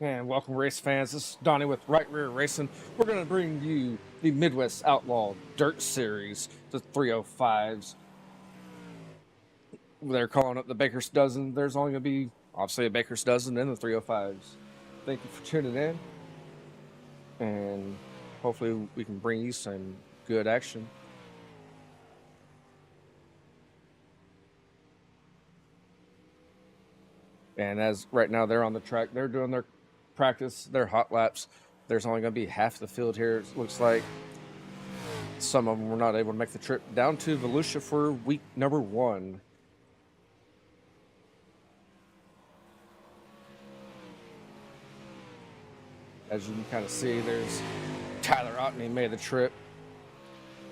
And welcome, race fans. This is Donnie with Right Rear Racing. We're going to bring you the Midwest Outlaw Dirt Series, the 305s. They're calling it the Baker's Dozen. There's only going to be, obviously, a Baker's Dozen in the 305s. Thank you for tuning in, and hopefully we can bring you some good action. And as right now they're on the track, they're doing their practice, their hot laps. There's only going to be half the field here, it looks like. Some of them were not able to make the trip down to Volusia for week number 1. As you can kind of see, there's Tyler Otney made the trip.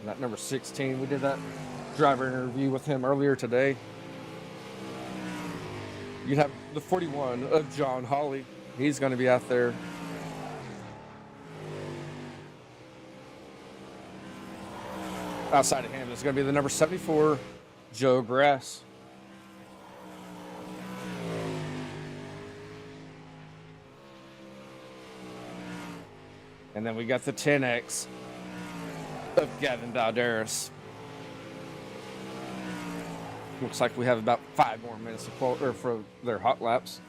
And that number 16, we did that driver interview with him earlier today. You have the 41 of John Hawley. He's going to be out there. Outside of him is going to be the number 74, Joe Grass. And then we got the 10X of Gavin Balderas. Looks like we have about 5 more minutes for their hot laps.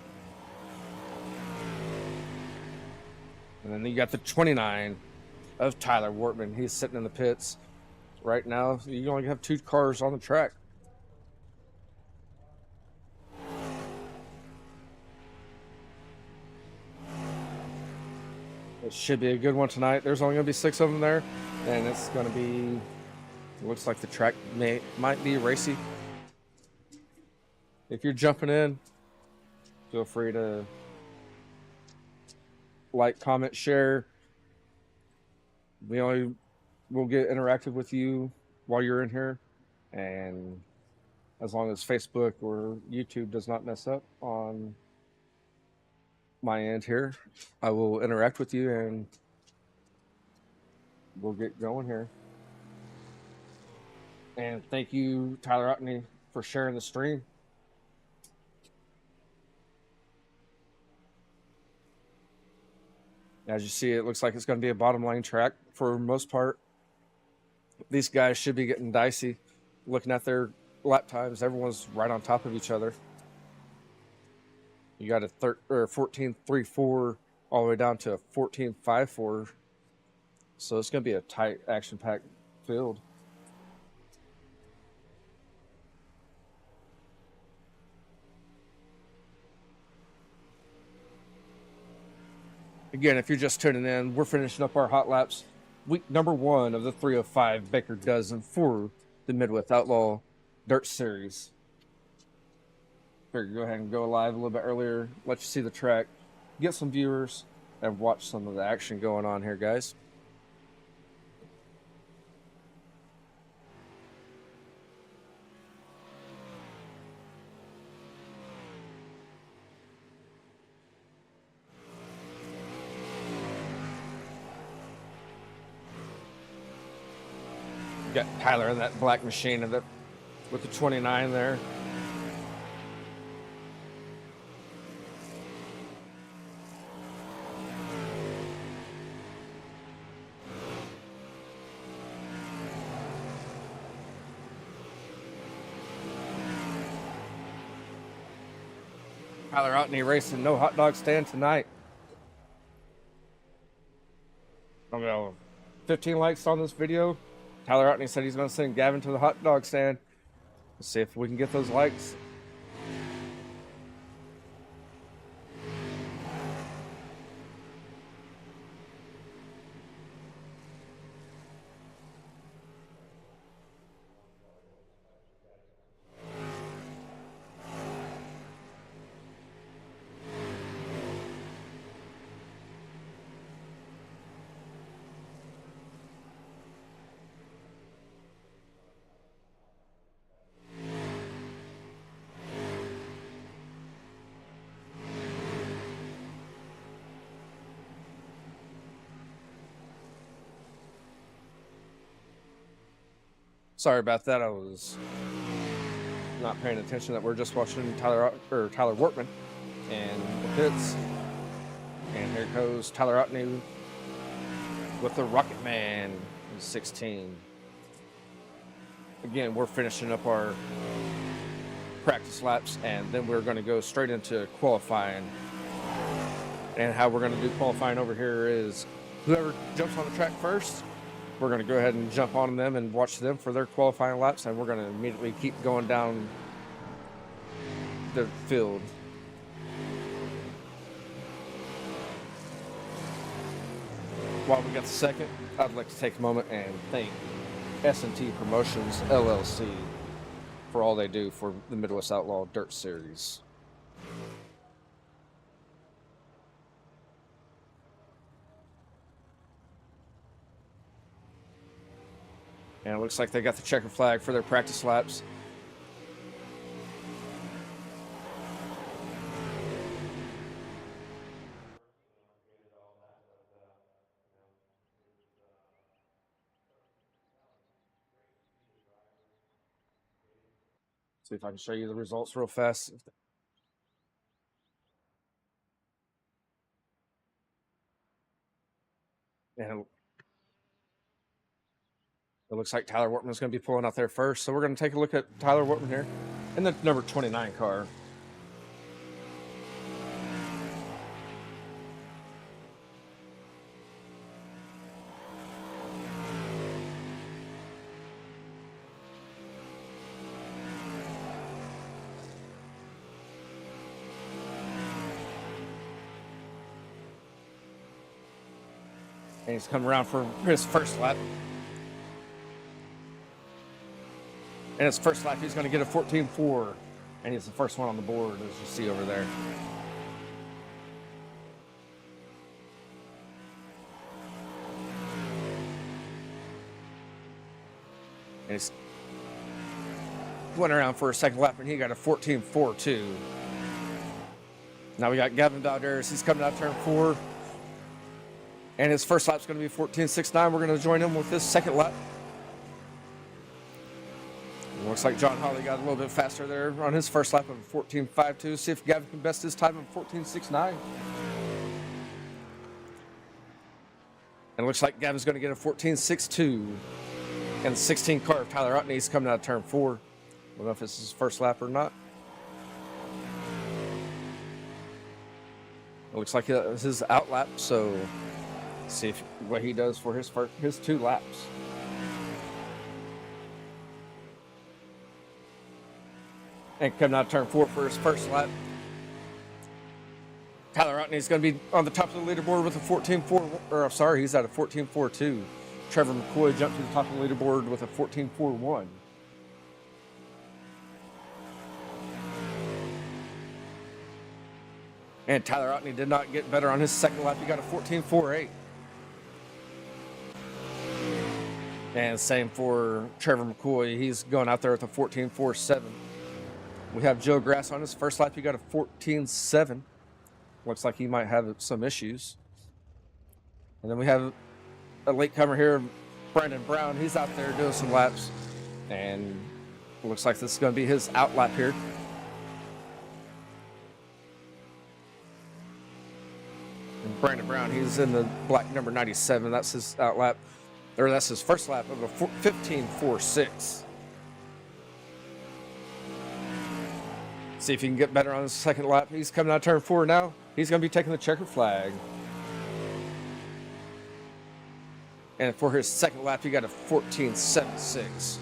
And then you got the 29 of Tyler Wortman. He's sitting in the pits. Right now, you only have 2 cars on the track. It should be a good one tonight. There's only going to be 6 of them there. And it's going to be, it looks like the track might be racy. If you're jumping in, feel free to like, comment, share. We'll get interactive with you while you're in here. And as long as Facebook or YouTube does not mess up on my end here, I will interact with you and we'll get going here. And thank you, Tyler Otney, for sharing the stream. As you see, it looks like it's going to be a bottom lane track for most part. These guys should be getting dicey. Looking at their lap times, everyone's right on top of each other. You got a 14.34 all the way down to a 14.54. So it's going to be a tight, action-packed field. Again, if you're just tuning in, we're finishing up our hot laps. Week number 1 of the 305 Baker Dozen for the Midwest Outlaw Dirt Series. Figured go ahead and go live a little bit earlier, let you see the track, get some viewers, and watch some of the action going on here, guys. Got Tyler in that black machine with the 29 there. Tyler Otney racing, no hot dog stand tonight. I don't know, 15 likes on this video. Tyler Otney said he's going to send Gavin to the hot dog stand. Let's see if we can get those likes. Sorry about that. I was not paying attention that we're just watching Tyler Wortman and the pits. Here goes Tyler Otney with the Rocket Man in 16. Again, we're finishing up our practice laps, and then we're going to go straight into qualifying. And how we're going to do qualifying over here is whoever jumps on the track first, we're going to go ahead and jump on them and watch them for their qualifying laps, and we're going to immediately keep going down the field. While we got the second, I'd like to take a moment and thank S&T Promotions LLC for all they do for the Midwest Outlaw Dirt Series. And it looks like they got the checker flag for their practice laps. See if I can show you the results real fast. And it looks like Tyler Wortman's going to be pulling out there first. So we're going to take a look at Tyler Wortman here in the number 29 car. And he's coming around for his first lap. And his first lap, he's going to get a 14.4. And he's the first one on the board, as you see over there. And he's went around for a second lap, and he got a 14.4 too. Now we got Gavin Valderas. He's coming out turn 4. And his first lap's going to be 14.69. We're going to join him with this second lap. It looks like John Hawley got a little bit faster there on his first lap of 14.52. See if Gavin can best his time of 14.69. And it looks like Gavin's going to get a 14.62. And the 16 car of Tyler Otney's coming out of turn 4. I don't know if this is his first lap or not. It looks like it's his out lap, so see what he does for his 2 laps. And coming out of turn 4 for his first lap, Tyler Otney's going to be on the top of the leaderboard with a 14.4, or I'm sorry, he's at a 14.42. Trevor McCoy jumped to the top of the leaderboard with a 14.41. And Tyler Otney did not get better on his second lap. He got a 14.48. And same for Trevor McCoy. He's going out there with a 14.47. We have Joe Grass on his first lap. He got a 14.7. Looks like he might have some issues. And then we have a latecomer here, Brandon Brown. He's out there doing some laps. And it looks like this is going to be his out lap here. And Brandon Brown, he's in the black number 97. That's his out lap. Or that's his first lap of a 15.46. See if he can get better on his second lap. He's coming out of turn 4 now. He's going to be taking the checker flag. And for his second lap, he got a 14.76.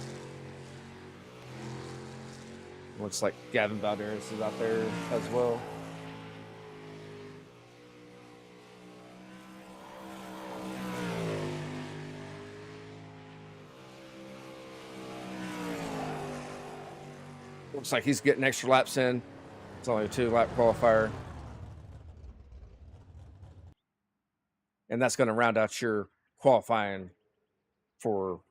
Looks like Gavin Valderas is out there as well. Looks like he's getting extra laps in. It's only a 2-lap qualifier. And that's going to round out your qualifying for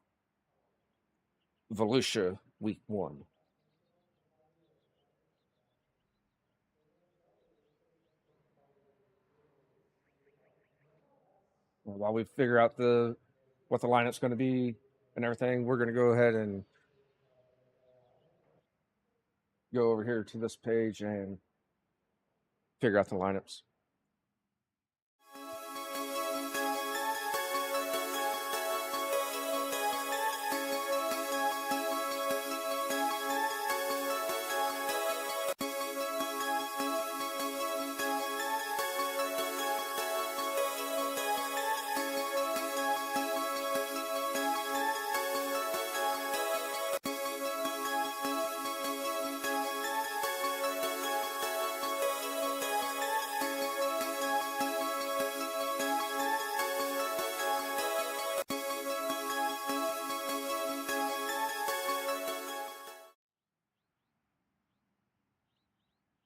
Volusia Week 1. While we figure out what the lineup's going to be and everything, we're going to go ahead and go over here to this page and figure out the lineups.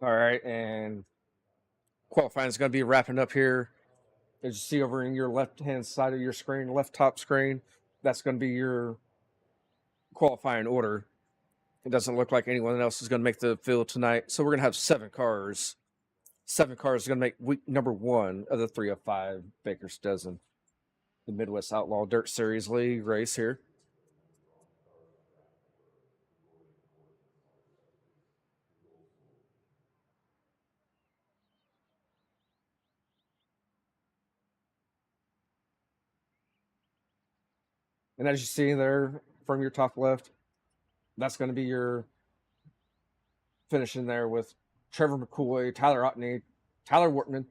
All right, and qualifying is going to be wrapping up here. As you see over in your left-hand side of your screen, left top screen, that's going to be your qualifying order. It doesn't look like anyone else is going to make the field tonight, so we're going to have 7 cars. 7 cars are going to make week number 1 of the 305 Baker's Dozen, the Midwest Outlaw Dirt Series League race here. And as you see there from your top left, that's going to be your finishing there with Trevor McCoy, Tyler Otney, Tyler Wortman,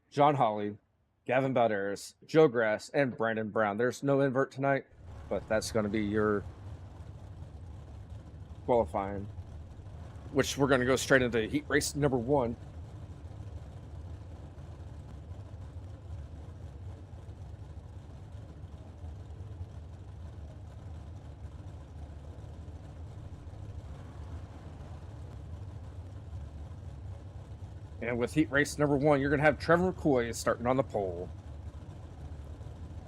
John Hawley, Gavin Balderas, Joe Grass, and Brandon Brown. There's no invert tonight, but that's going to be your qualifying, which we're going to go straight into heat race number 1. And with heat race number 1, you're going to have Trevor McCoy starting on the pole.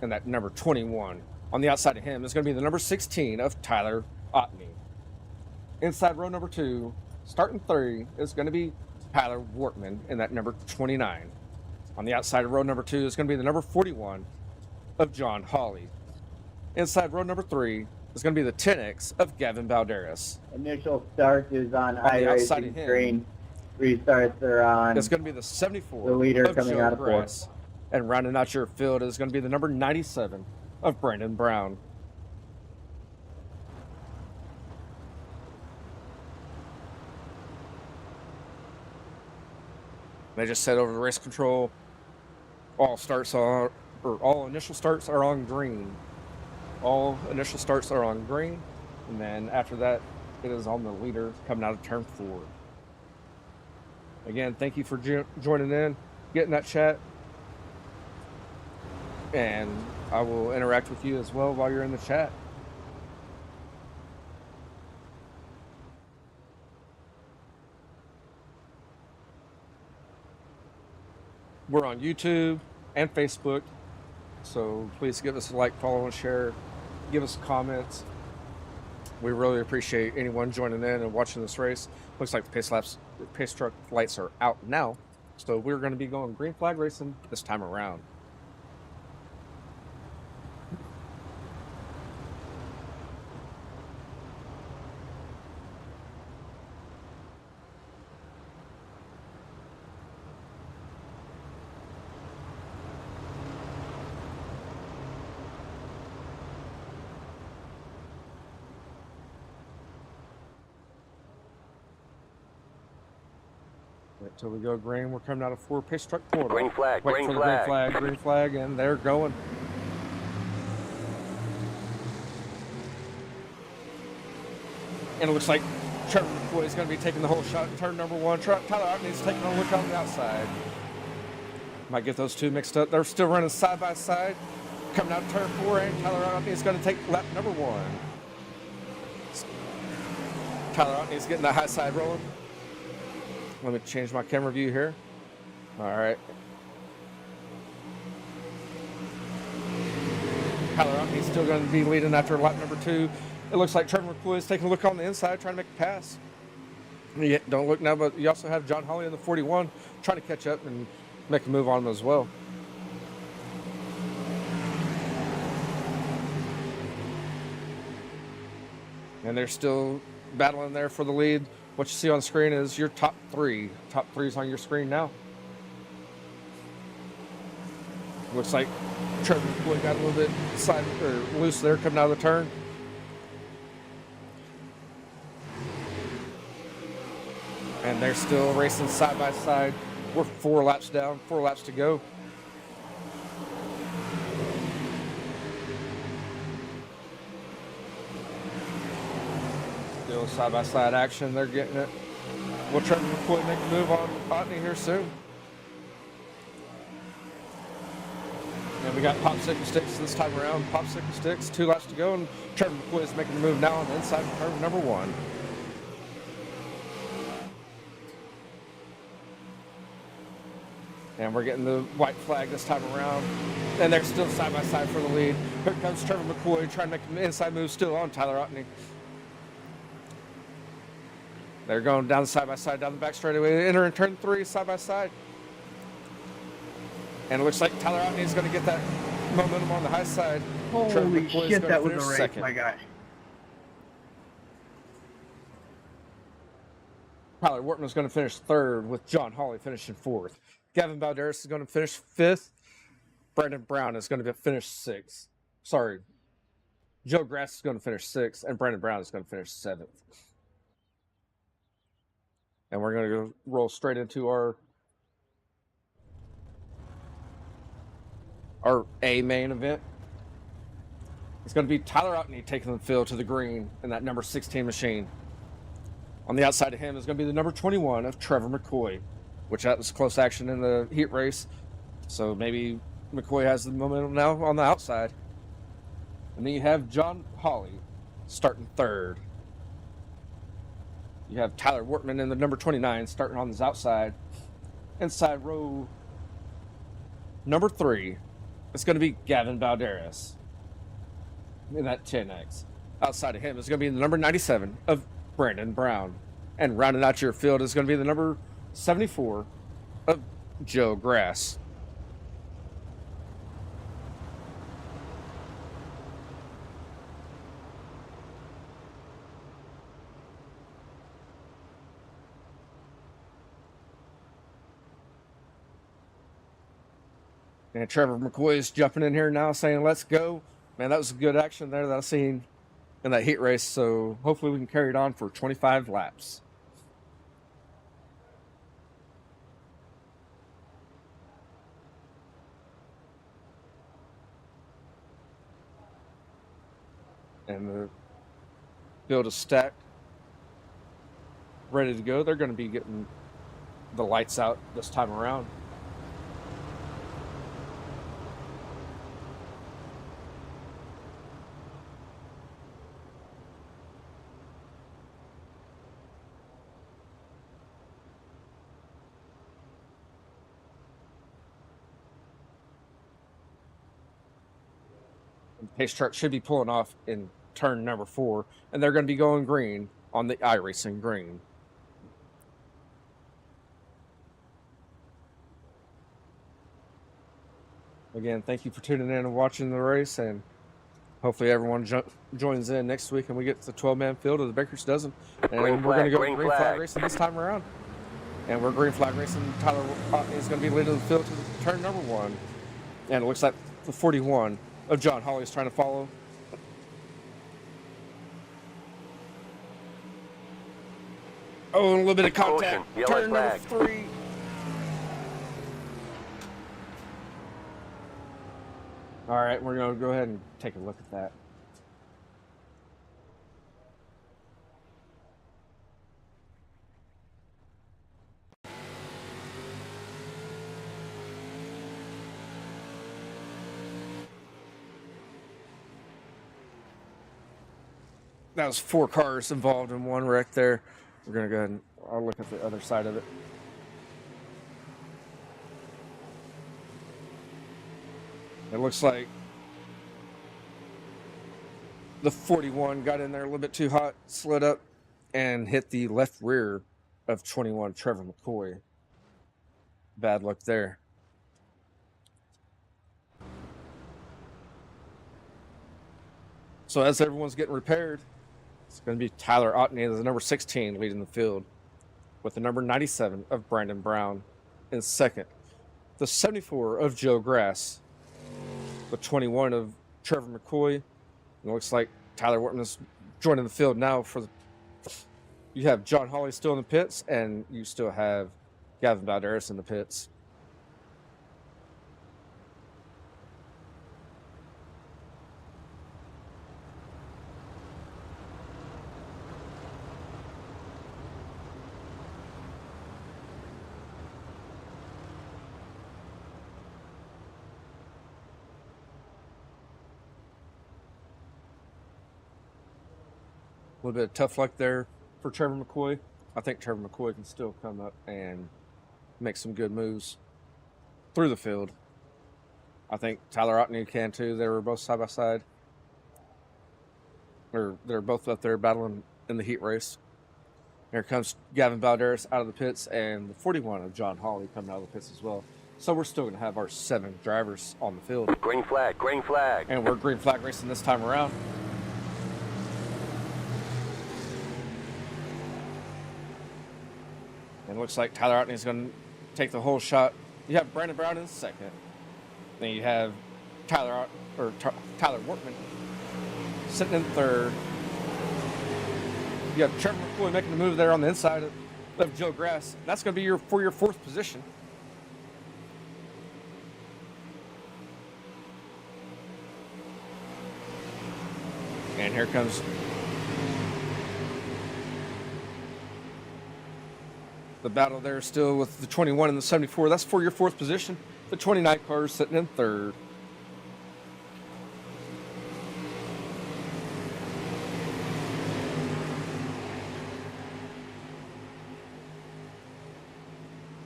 And that number 21. On the outside of him is going to be the number 16 of Tyler Otney. Inside row number 2, starting 3, is going to be Tyler Wortman in that number 29. On the outside of row number 2 is going to be the number 41 of John Hawley. Inside row number 3 is going to be the 10X of Gavin Balderas. Initial start is on outside iRacing of him, screen. Restarts are on. It's going to be the 74 the leader of coming Joe out of Grass. And rounding out your field is going to be the number 97 of Brandon Brown. They just said over the race control, all initial starts are on green. All initial starts are on green, and then after that, it is on the leader coming out of turn 4. Again, thank you for joining in, getting that chat, and I will interact with you as well while you're in the chat. We're on YouTube and Facebook, so please give us a like, follow, and share. Give us comments. We really appreciate anyone joining in and watching this race. Looks like the pace truck lights are out now, so we're going to be going green flag racing this time around. Wait till we go green. We're coming out of 4 pace truck quarter. Green flag, Wait green for flag. the green flag, and they're going. And it looks like Trevor McCoy is going to be taking the whole shot in turn number 1. Tyler Otney is taking a look on the outside. Might get those two mixed up. They're still running side by side. Coming out of turn 4, and Tyler Otney is going to take lap number 1. Tyler Otney is getting that high side rolling. Let me change my camera view here. All right. Tyler Otney is still going to be leading after lap number 2. It looks like Trevor McCoy is taking a look on the inside, trying to make a pass. Yeah, don't look now, but you also have John Hawley in the 41 trying to catch up and make a move on him as well. And they're still battling there for the lead. What you see on the screen is your top 3. Top 3 is on your screen now. Looks like Trevor McCoy got a little bit loose there coming out of the turn. And they're still racing side by side. We're 4 laps down, 4 laps to go. Still side by side action. They're getting it. Will Trevor McCoy make a move on Otney here soon? And we got popsicle sticks this time around. Popsicle sticks, 2 laps to go, and Trevor McCoy is making a move now on the inside of turn number 1. And we're getting the white flag this time around. And they're still side by side for the lead. Here comes Trevor McCoy trying to make an inside move still on Tyler Otney. They're going down the side by side, down the back straightaway, entering turn 3 side by side. And it looks like Tyler Otney is going to get that momentum on the high side. Holy shit, that was a race, second. my guy. Tyler Wortman's going to finish 3rd, with John Hawley finishing 4th. Gavin Balderas is going to finish 5th. Brandon Brown is going to finish 6th. Sorry. Joe Grass is going to finish 6th, and Brandon Brown is going to finish 7th. And we're going to go roll straight into our A main event. It's going to be Tyler Otney taking the field to the green in that number 16 machine. On the outside of him is going to be the number 21 of Trevor McCoy, which that was close action in the heat race. So maybe McCoy has the momentum now on the outside. And then you have John Hawley starting 3rd. You have Tyler Wortman in the number 29 starting on his outside. Inside row number 3, it's going to be Gavin Balderas in that 10X. Outside of him is going to be the number 97 of Brandon Brown. And rounding out your field is going to be the number 74 of Joe Grass. And Trevor McCoy is jumping in here now saying, let's go. Man, that was good action there that I've seen in that heat race. So hopefully we can carry it on for 25 laps. And the field is stacked, ready to go. They're going to be getting the lights out this time around. The pace truck should be pulling off in turn number 4, and they're going to be going green on the iRacing green. Again, thank you for tuning in and watching the race, and hopefully everyone joins in next week and we get the 12-man field of the Baker's Dozen. And we're going to go green flag racing this time around. And we're green flag racing. Tyler is going to be leading the field to turn number 1. And it looks like the 41 of John Hawley is trying to follow. Oh, and a little bit of contact. Turn number 3. All right, we're going to go ahead and take a look at that. That was 4 cars involved in one wreck there. We're going to go ahead and I'll look at the other side of it. It looks like the 41 got in there a little bit too hot, slid up, and hit the left rear of 21 Trevor McCoy. Bad luck there. So as everyone's getting repaired, it's going to be Tyler Otney, the number 16, leading the field, with the number 97 of Brandon Brown in second. The 74 of Joe Grass, the 21 of Trevor McCoy. And it looks like Tyler Wortman is joining the field now. You have John Hawley still in the pits, and you still have Gavin Balderas in the pits. A little bit of tough luck there for Trevor McCoy. I think Trevor McCoy can still come up and make some good moves. through the field. I think Tyler Otney can too. They were both side by side. Or they're both up there battling in the heat race. Here comes Gavin Balderas out of the pits, and the 41 of John Hawley coming out of the pits as well. So we're still going to have our 7 drivers on the field. Green flag, green flag. And we're green flag racing this time around. And it looks like Tyler Otney is going to take the whole shot. You have Brandon Brown in second. Then you have Tyler Wortman sitting in third. You have Trevor McCoy making the move there on the inside of Joe Grass. That's going to be for your 4th position. And here comes the battle there still with the 21 and the 74. That's for your 4th position. The 29 car is sitting in third.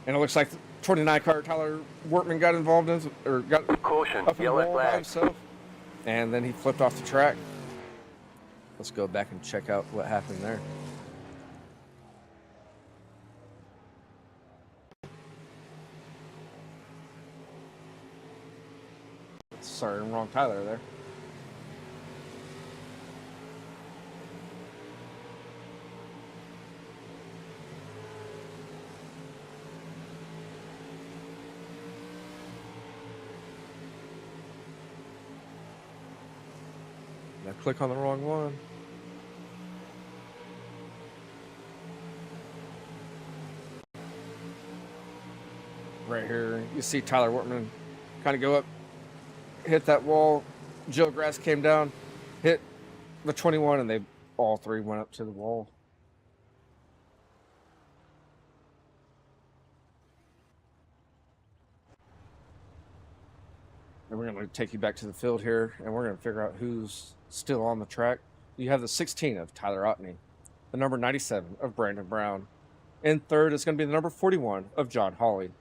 And it looks like the 29 car Tyler Wortman got involved in, or got Caution, up in the yellow wall by flag. himself. And then he flipped off the track. Let's go back and check out what happened there. Sorry, wrong Tyler there. I click on the wrong one. Right here, you see Tyler Wortman kind of go up, hit that wall. Joe Grass came down, hit the 21, and they all 3 went up to the wall. And we're going to take you back to the field here, and we're going to figure out who's still on the track. You have the 16 of Tyler Otney, the number 97 of Brandon Brown. In third is going to be the number 41 of John Hawley.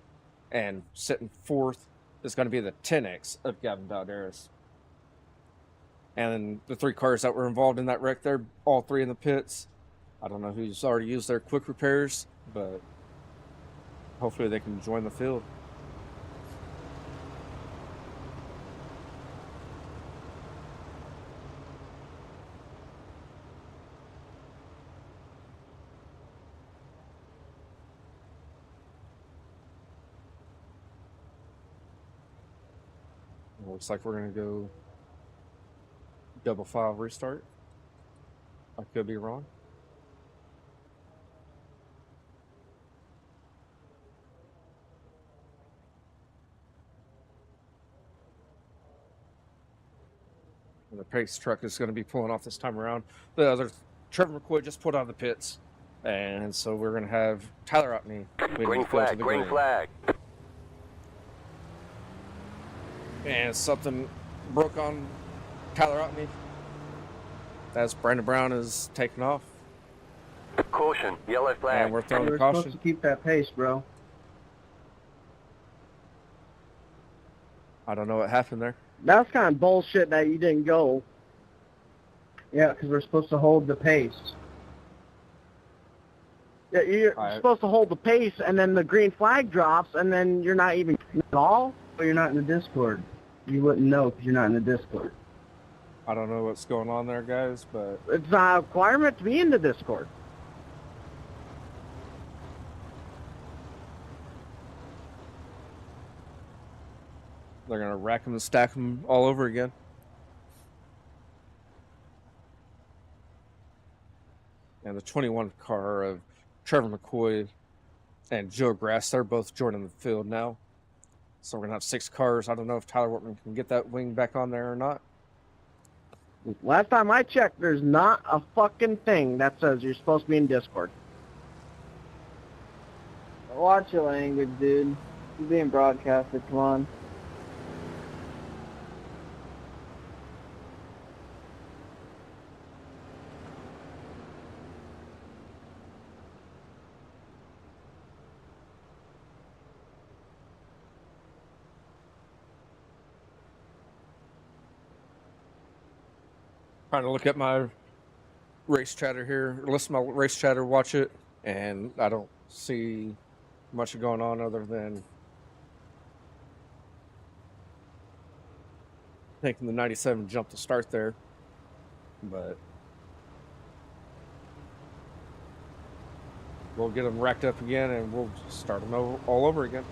And sitting 4th is going to be the 10X of Gavin Balderas. And the 3 cars that were involved in that wreck, they're all 3 in the pits. I don't know who's already used their quick repairs, but hopefully they can join the field. Looks like we're going to go double file restart. I could be wrong. And the pace truck is going to be pulling off this time around. The other, Trevor McCoy just pulled out of the pits. And so we're going to have Tyler Otney. Green flag, green flag. And something broke on Tyler Otney as Brandon Brown is taking off. Caution, yellow flag. And we're throwing the We're caution. supposed to keep that pace, bro. I don't know what happened there. That's kind of bullshit that you didn't go. Yeah, because we're supposed to hold the pace. Yeah, you're supposed to hold the pace, and then the green flag drops, and then you're not even at all. But you're not in the Discord. You wouldn't know because you're not in the Discord. I don't know what's going on there, guys, but It's not a requirement to be in the Discord. they're going to rack them and stack them all over again. And the 21 car of Trevor McCoy and Joe Grass, they're both joining the field now. So we're going to have 6 cars. I don't know if Tyler Wortman can get that wing back on there or not. Last time I checked, there's not a fucking thing that says you're supposed to be in Discord. Watch your language, dude. You're being broadcasted, come on. Trying to look at my race chatter here, listen to my race chatter, watch it, and I don't see much going on other than thinking the 97 jumped to start there. But we'll get them racked up again and we'll start them all over again.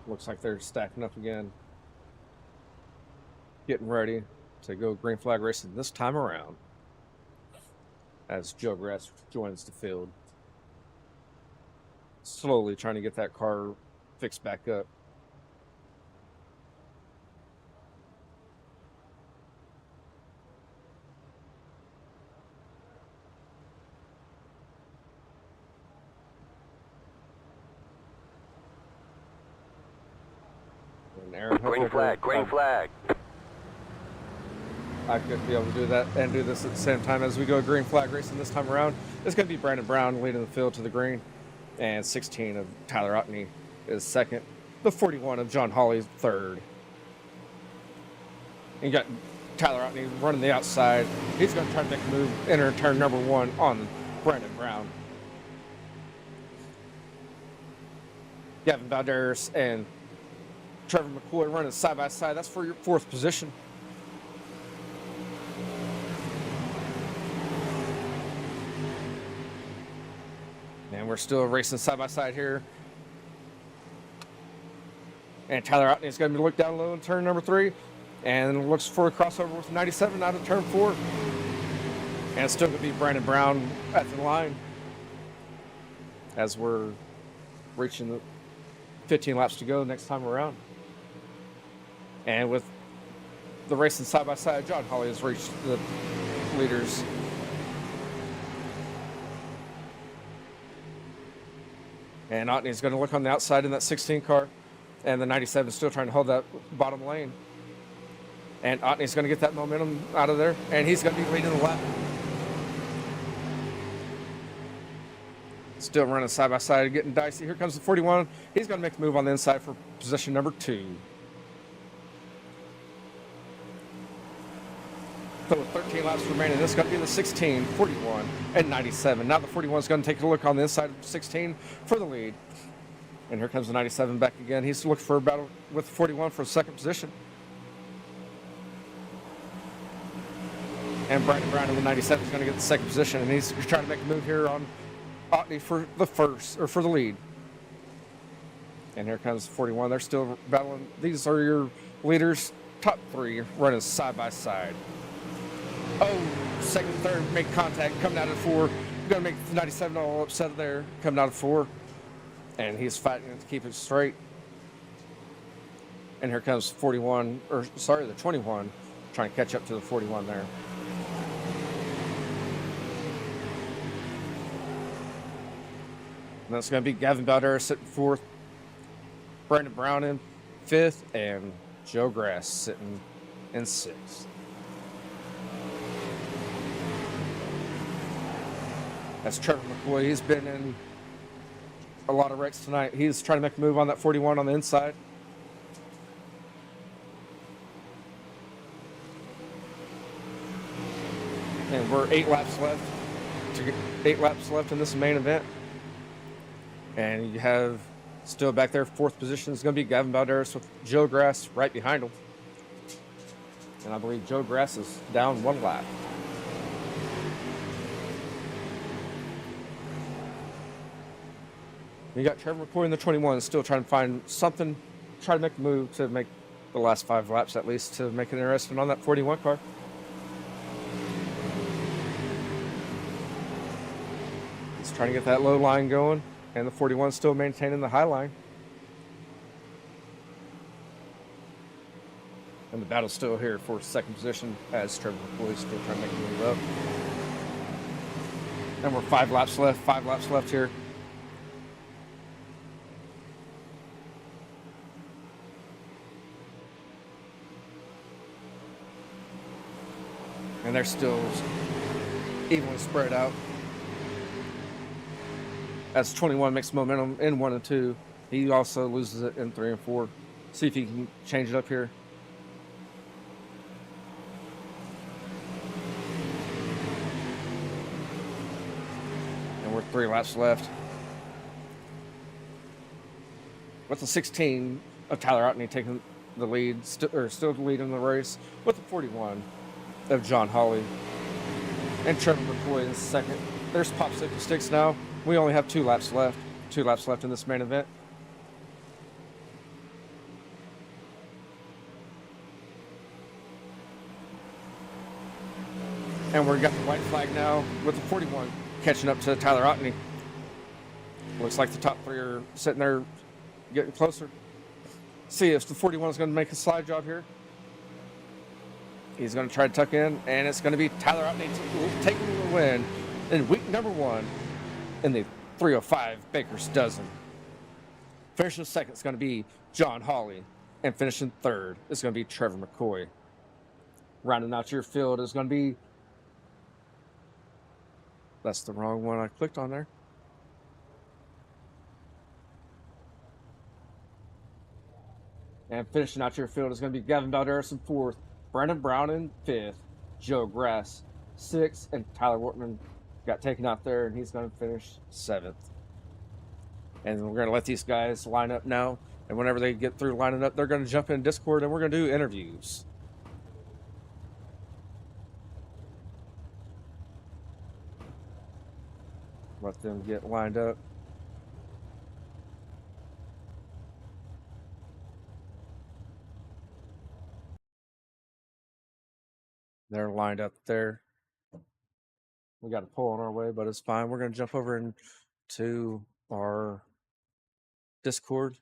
Looks like they're stacking up again. Getting ready to go green flag racing this time around as Joe Grass joins the field. Slowly trying to get that car fixed back up. And Aaron, Green flag, green flag. I could be able to do that and do this at the same time as we go green flag racing this time around. It's going to be Brandon Brown leading the field to the green, and 16 of Tyler Otney is second. The 41 of John Hawley third. And you got Tyler Otney running the outside. He's going to try to make a move, enter turn number 1 on Brandon Brown. Gavin Valderas and Trevor McCoy running side by side. That's for your 4th position. And we're still racing side by side here. And Tyler Otney is going to be looked down low in turn number 3. And looks for a crossover with 97 out of turn 4. And it's still going to be Brandon Brown at the line as we're reaching the 15 laps to go next time around. And with the racing side by side, John Hawley has reached the leaders. And Otney's going to look on the outside in that 16 car. And the 97 is still trying to hold that bottom lane. And Otney's going to get that momentum out of there. And he's going to be leading the lap. Still running side by side, getting dicey. Here comes the 41. He's going to make the move on the inside for position number 2. So with 13 laps remaining, this is going to be the 16, 41, and 97. Now the 41 is going to take a look on the inside of 16 for the lead. And here comes the 97 back again. He's looking for a battle with the 41 for second position. And Brandon Brown in the 97 is going to get the second position. And he's trying to make a move here on Otney for the first, or for the lead. And here comes 41. They're still battling. These are your leaders, top 3, running side by side. Oh, second, third, make contact, coming out of 4. You're going to make the 97 all upset there, coming out of 4. And he's fighting to keep it straight. And here comes 41, or sorry, the 21, trying to catch up to the 41 there. And that's going to be Gavin Balderas sitting 4th, Brandon Brown in 5th, and Joe Grass sitting in 6th. That's Trevor McCoy. He's been in a lot of wrecks tonight. He's trying to make a move on that 41 on the inside. And we're 8 laps left. 8 laps left in this main event. And you have still back there, 4th position is going to be Gavin Balderas with Joe Grass right behind him. And I believe Joe Grass is down 1 lap. You got Trevor McCoy in the 21 still trying to find something, try to make a move to make the last 5 laps at least to make it interesting on that 41 car. He's trying to get that low line going, and the 41 still maintaining the high line. And the battle's still here for second position as Trevor McCoy is still trying to make a move up. And we're 5 laps left here. And they're still evenly spread out. As 21 makes momentum in 1 and 2, he also loses it in 3 and 4. See if you can change it up here. And we're 3 laps left. With the 16 of Tyler Otney taking the lead, still the lead in the race, with the 41 of John Hawley and Trevor McCoy in second. There's popsicle sticks now. We only have 2 laps left. 2 laps left in this main event. And we've got the white flag now with the 41 catching up to Tyler Otney. Looks like the top 3 are sitting there getting closer. See if the 41 is going to make a slide job here. He's going to try to tuck in, and it's going to be Tyler Otney taking the win in week number 1 in the 305 Baker's Dozen. Finishing second is going to be John Hawley, and finishing third is going to be Trevor McCoy. Rounding out your field is going to be... That's the wrong one I clicked on there. And finishing out your field is going to be Gavin Balderas in 4th, Brandon Brown in 5th, Joe Grass 6th, and Tyler Wortman got taken out there, and he's going to finish 7th. And we're going to let these guys line up now, and whenever they get through lining up, they're going to jump in Discord, and we're going to do interviews. Let them get lined up. They're lined up there. We got a poll on our way, but it's fine. We're going to jump over into our Discord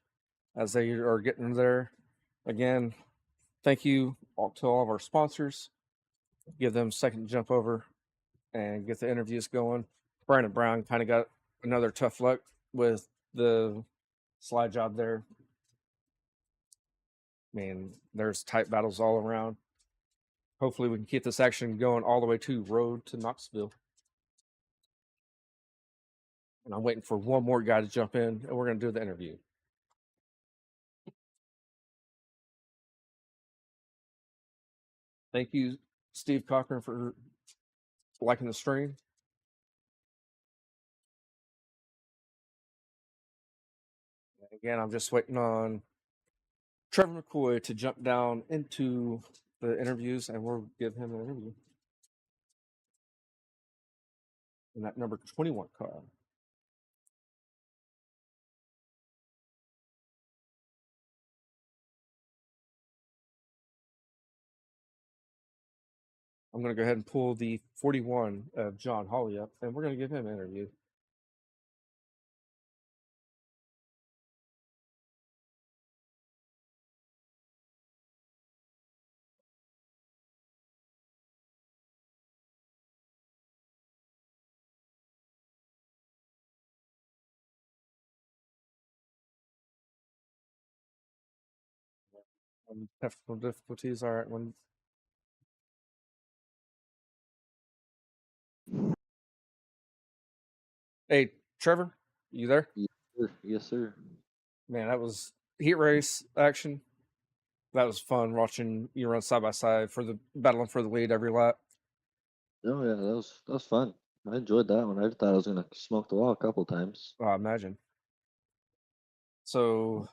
as they are getting there. Again, thank you to all of our sponsors. Give them a second to jump over and get the interviews going. Brandon Brown kind of got another tough luck with the slide job there. I mean, there's tight battles all around. Hopefully we can keep this action going all the way to road to Knoxville. And I'm waiting for one more guy to jump in, and we're going to do the interview. Thank you, Steve Cochran, for liking the stream. Again, I'm just waiting on Trevor McCoy to jump down into the interviews, and we'll give him an interview. In that number 21 car. I'm going to go ahead and pull the 41 of John Hawley up, and we're going to give him an interview. Technical difficulties. All right. Hey, Trevor, you there? Yes, sir. Yes, sir. Man, that was heat race action. That was fun watching you run side by side for the battling for the lead every lap. Oh yeah, that was fun. I enjoyed that one. I thought I was gonna smoke the wall a couple times. I imagine. So,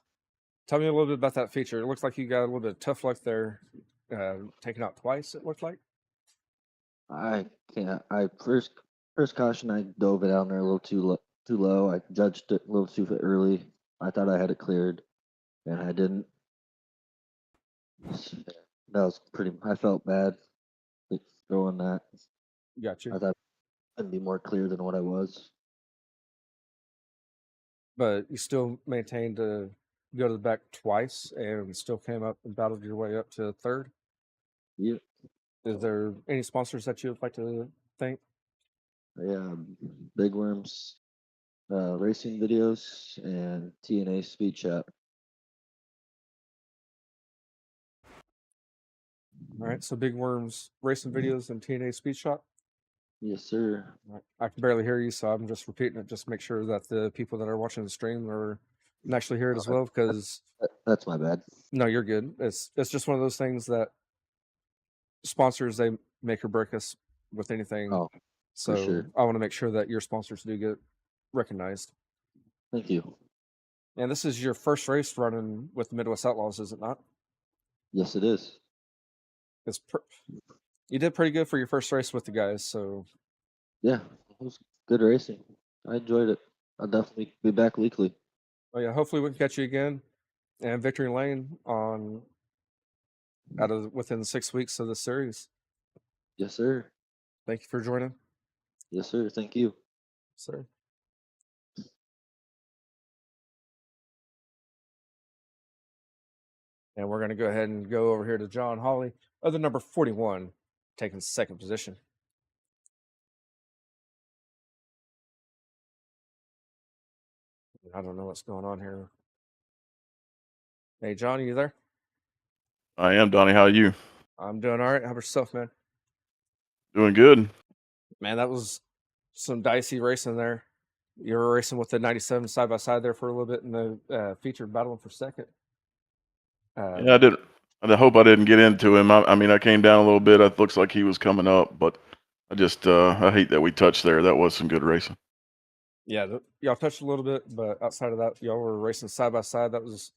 tell me a little bit about that feature. It looks like you got a little bit of tough luck there, taken out twice. It looked like. I can't. I first caution. I dove it down there a little too low. I judged it a little too early. I thought I had it cleared, and I didn't. That was pretty. I felt bad like, throwing that. Got you. I thought I'd be more clear than what I was. But you still maintained to go to the back twice and still came up and battled your way up to third. Yep. Is there any sponsors that you would like to thank? Yeah, Big Worms, racing videos, and TNA Speed Chat. All right, so Big Worms racing videos and TNA Speed Shot. Yes, sir. I can barely hear you, so I'm just repeating it just to make sure that the people that are watching the stream are and actually hear it as well because That's my bad. no, you're good. It's just one of those things that sponsors they make or break us with anything. Oh, for So sure. I want to make sure that your sponsors do get recognized. Thank you. And this is your first race running with the Midwest Outlaws, is it not? Yes, it is. You did pretty good for your first race with the guys. So Yeah, it was good racing. I enjoyed it. I'll definitely be back weekly. oh yeah, hopefully we can catch you again. And Victory Lane on out of within 6 weeks of the series. Yes, sir. Thank you for joining, Yes, sir. Thank you. sir. And we're going to go ahead and go over here to John Hawley, other number 41, taking second position. I don't know what's going on here. Hey, John, are you there? I am, Donnie. How are you? I'm doing all right. How about yourself, man? Doing good. Man, that was some dicey racing there. You were racing with the 97 side by side there for a little bit in the featured battling for second. Yeah, I didn't. I hope I didn't get into him. I mean, I came down a little bit. It looks like he was coming up, but I just I hate that we touched there. That was some good racing. Yeah, y'all touched a little bit, but outside of that, y'all were racing side by side. That was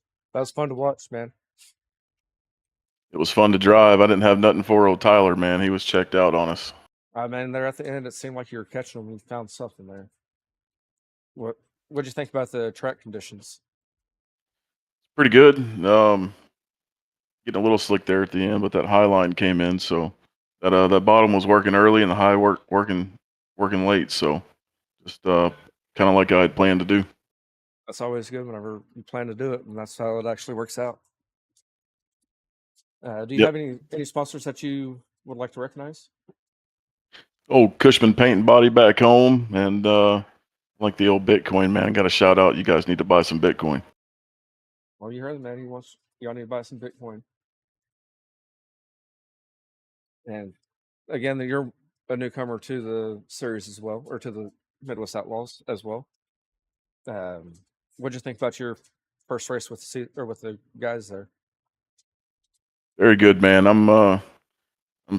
fun to watch, man. It was fun to drive. I didn't have nothing for old Tyler, man. He was checked out on us. Man, there at the end, it seemed like you were catching them. You found something there. What'd you think about the track conditions? Pretty good. Getting a little slick there at the end, but that high line came in, so that bottom was working early and the high working late. So just kind of like I had planned to do. That's always good whenever you plan to do it, and that's how it actually works out. Do you Yep. have any sponsors that you would like to recognize? Old Cushman Paint and Body back home, and like the old Bitcoin, man. Got a shout out. You guys need to buy some Bitcoin. Well, you heard the man. Y'all need to buy some Bitcoin. And again, you're a newcomer to the series as well, or to the Midwest Outlaws as well. What'd you think about your first race with the guys there? Very good, man. I'm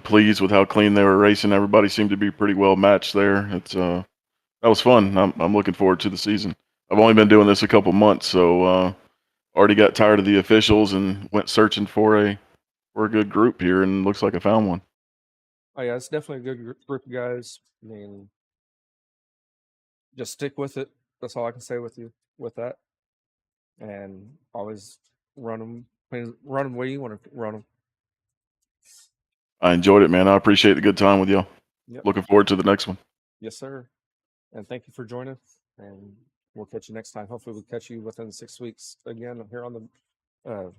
pleased with how clean they were racing. Everybody seemed to be pretty well matched there. It's that was fun. I'm looking forward to the season. I've only been doing this a couple months, so already got tired of the officials and went searching for a good group here, and looks like I found one. Oh yeah, it's definitely a good group of guys. I mean, just stick with it. That's all I can say with you with that. And always run them where you want to run them. I enjoyed it, man. I appreciate the good time with y'all. Yep. Looking forward to the next one. Yes, sir. And thank you for joining. And we'll catch you next time. Hopefully, we'll catch you within 6 weeks again here on the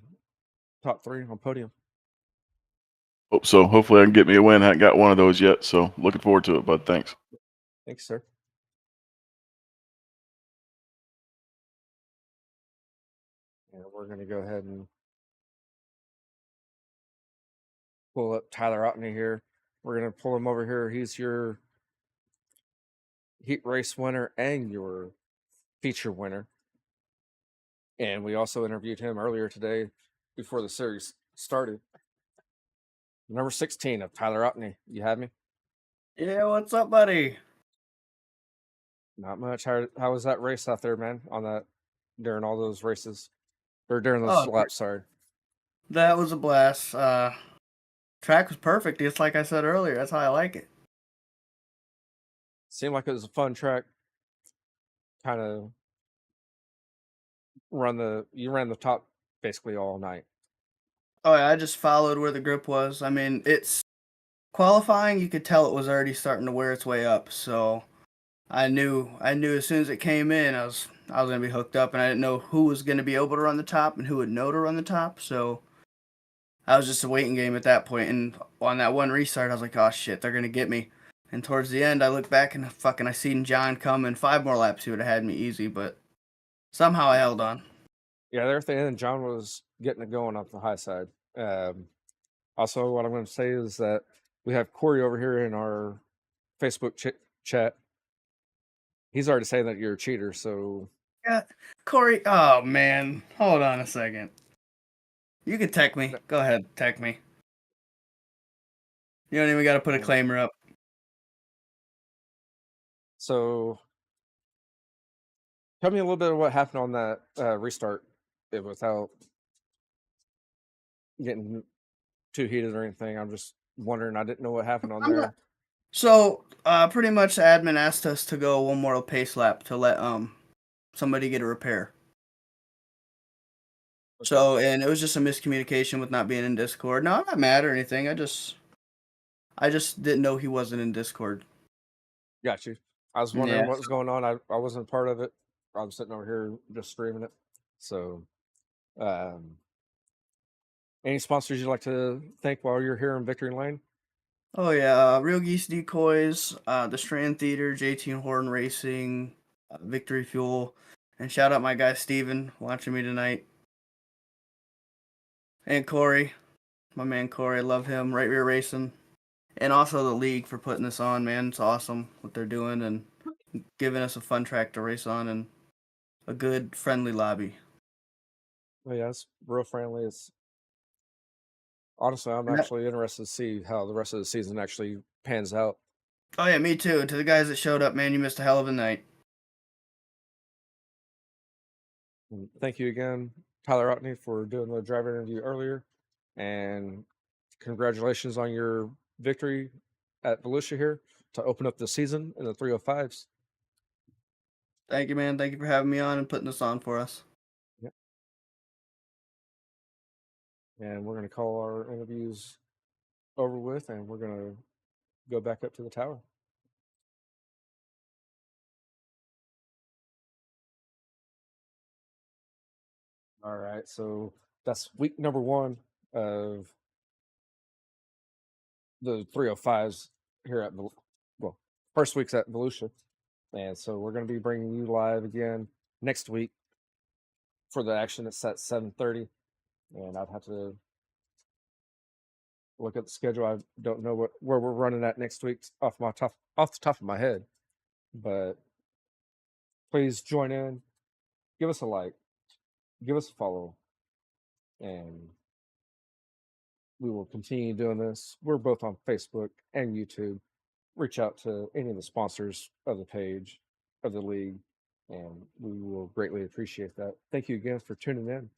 top 3 on podium. Hope so. Hopefully, I can get me a win. I haven't got one of those yet, so looking forward to it, bud. Thanks. Thanks, sir. And we're going to go ahead and pull up Tyler Otney here. We're going to pull him over here. He's your heat race winner and your feature winner. And we also interviewed him earlier today before the series started. Number 16 of Tyler Otney. You have me? Yeah, what's up, buddy? Not much. How was that race out there, man? During all those races or during those laps? Sorry. That was a blast. Track was perfect, just like I said earlier. That's how I like it. Seemed like it was a fun track. Kind of you ran the top basically all night. Oh yeah, I just followed where the grip was. I mean, it's qualifying. You could tell it was already starting to wear its way up. So I knew as soon as it came in, I was gonna be hooked up, and I didn't know who was gonna be able to run the top and who would know to run the top. So I was just a waiting game at that point. And on that one restart, I was like, oh shit, they're gonna get me. And towards the end, I looked back and I seen John come, and 5 more laps he would have had me easy, but somehow I held on. Yeah, there at the end, John was getting it going up the high side. Also, what I'm going to say is that we have Corey over here in our Facebook chat. He's already saying that you're a cheater, so got Corey. Oh man, hold on a second. You can tech me. Go ahead, tech me. You don't even got to put a claimer up. So, tell me a little bit of what happened on that restart, without getting too heated or anything. I'm just wondering. I didn't know what happened on there. So, pretty much, the admin asked us to go one more pace lap to let somebody get a repair. So, and it was just a miscommunication with not being in Discord. No, I'm not mad or anything. I just didn't know he wasn't in Discord. Got you. I was wondering Yeah. what was going on. I wasn't part of it. I was sitting over here just streaming it. So, any sponsors you'd like to thank while you're here in Victory Lane? Oh yeah, Real Geese Decoys, the Strand Theater, JT Horn Racing, Victory Fuel, and shout out my guy Steven watching me tonight. And Corey, my man Corey, I love him. Right Rear Racing. And also the league for putting this on, man. It's awesome what they're doing and giving us a fun track to race on and a good friendly lobby. Oh, yeah, it's real friendly. It's honestly, I'm actually interested to see how the rest of the season actually pans out. Oh yeah, me too. To the guys that showed up, man, you missed a hell of a night. And thank you again, Tyler Otney, for doing the driver interview earlier, and congratulations on your victory at Volusia here to open up the season in the 305s. Thank you, man. Thank you for having me on and putting this on for us. Yep. And we're going to call our interviews over with, and we're going to go back up to the tower. All right, so that's week number 1 of the 305s here at first week's at Volusia, and so we're going to be bringing you live again next week for the action. It's at 7:30, and I'd have to look at the schedule. I don't know where we're running at next week off the top of my head, but please join in, give us a like, give us a follow, and we will continue doing this. We're both on Facebook and YouTube. Reach out to any of the sponsors of the page, of the league, and we will greatly appreciate that. Thank you again for tuning in.